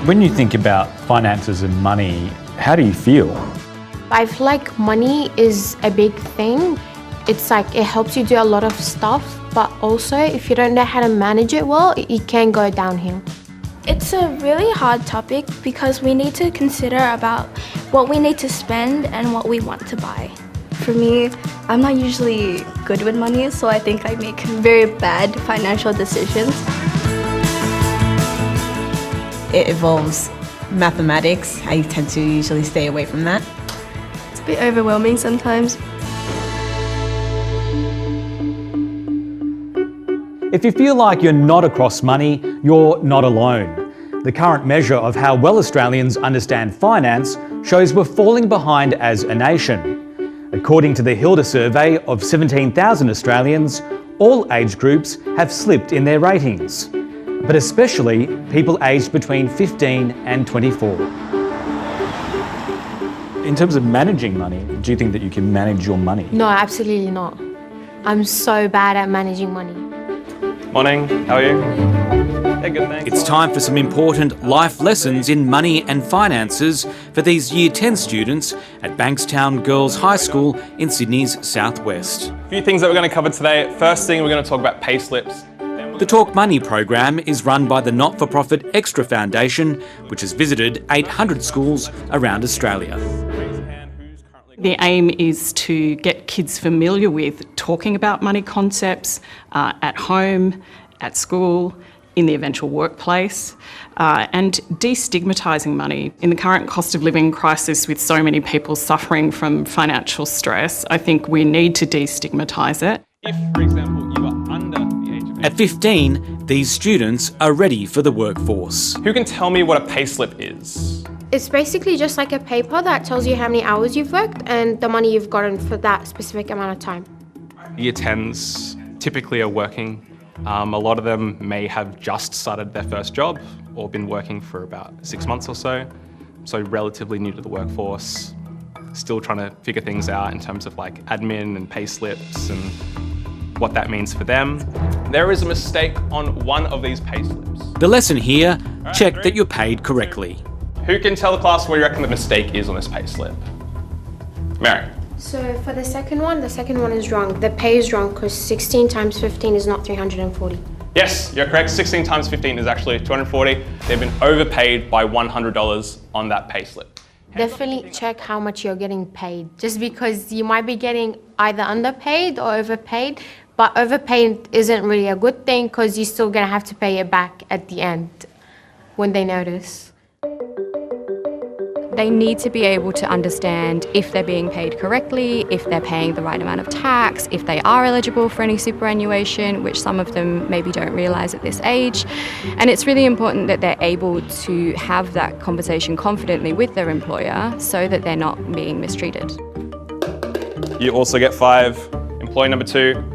When you think about finances and money, how do you feel? I feel like money is a big thing. It's like it helps you do a lot of stuff, but also if you don't know how to manage it well, it can go downhill. It's a really hard topic because we need to consider about what we need to spend and what we want to buy. For me, I'm not usually good with money, so I think I make very bad financial decisions. It involves mathematics. I tend to usually stay away from that. It's a bit overwhelming sometimes. If you feel like you're not across money, you're not alone. The current measure of how well Australians understand finance shows we're falling behind as a nation. According to the Hilda survey of 17,000 Australians, all age groups have slipped in their ratings, but especially people aged between 15 and 24. In terms of managing money, do you think that you can manage your money? No, absolutely not. I'm so bad at managing money. Morning, how are you? Yeah, good, thanks. It's time for some important life lessons in money and finances for these Year 10 students at Bankstown Girls High School in Sydney's southwest. A few things that we're going to cover today. First thing, we're going to talk about pay slips. The Talk Money program is run by the not-for-profit Extra Foundation, which has visited 800 schools around Australia. The aim is to get kids familiar with talking about money concepts at home, at school, in the eventual workplace, and destigmatising money. In the current cost of living crisis with so many people suffering from financial stress, I think we need to destigmatise it. If, for example, you are under the age of... At 15, these students are ready for the workforce. Who can tell me what a pay slip is? It's basically just like a paper that tells you how many hours you've worked and the money you've gotten for that specific amount of time. Year 10s typically are working. A lot of them may have just started their first job or been working for about 6 months or so relatively new to the workforce, still trying to figure things out in terms of like admin and pay slips and what that means for them. There is a mistake on one of these pay slips. The lesson here, check that you're paid correctly. Who can tell the class what you reckon the mistake is on this pay slip? Mary. So for the second one is wrong. The pay is wrong because 16 times 15 is not 340. Yes, you're correct. 16 times 15 is actually 240. They've been overpaid by $100 on that pay slip. Definitely check how much you're getting paid, just because you might be getting either underpaid or overpaid, but overpaid isn't really a good thing because you're still going to have to pay it back at the end when they notice. They need to be able to understand if they're being paid correctly, if they're paying the right amount of tax, if they are eligible for any superannuation, which some of them maybe don't realise at this age. And it's really important that they're able to have that conversation confidently with their employer so that they're not being mistreated. You also get 5. Employee number 2.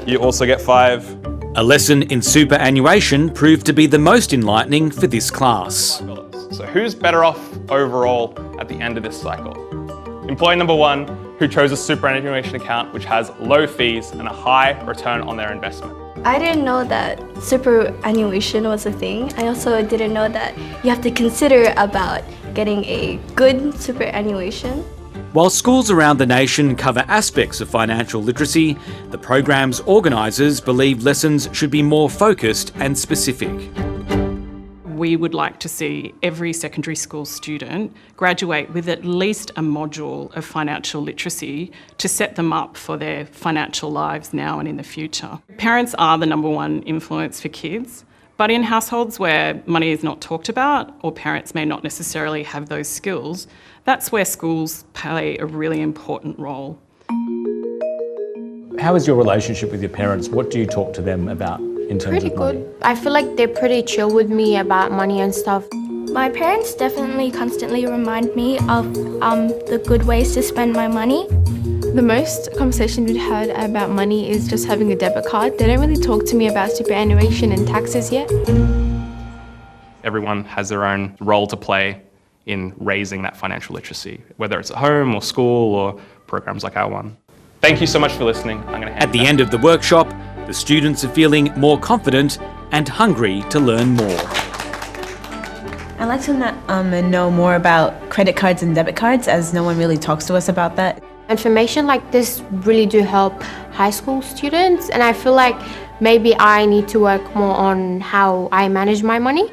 You also get 5. A lesson in superannuation proved to be the most enlightening for this class. So who's better off overall at the end of this cycle? Employee number 1, who chose a superannuation account which has low fees and a high return on their investment. I didn't know that superannuation was a thing. I also didn't know that you have to consider about getting a good superannuation. While schools around the nation cover aspects of financial literacy, the program's organisers believe lessons should be more focused and specific. We would like to see every secondary school student graduate with at least a module of financial literacy to set them up for their financial lives now and in the future. Parents are the number one influence for kids, but in households where money is not talked about or parents may not necessarily have those skills, that's where schools play a really important role. How is your relationship with your parents? What do you talk to them about in terms Pretty of money? good. I feel like they're pretty chill with me about money and stuff. My parents definitely constantly remind me of the good ways to spend my money. The most conversation we've had about money is just having a debit card. They don't really talk to me about superannuation and taxes yet. Everyone has their own role to play in raising that financial literacy, whether it's at home or school or programs like our one. Thank you so much for listening. I'm going to hand At the end of the workshop, the students are feeling more confident and hungry to learn more. I'd like to know more about credit cards and debit cards, as no one really talks to us about that. Information like this really do help high school students, and I feel like maybe I need to work more on how I manage my money.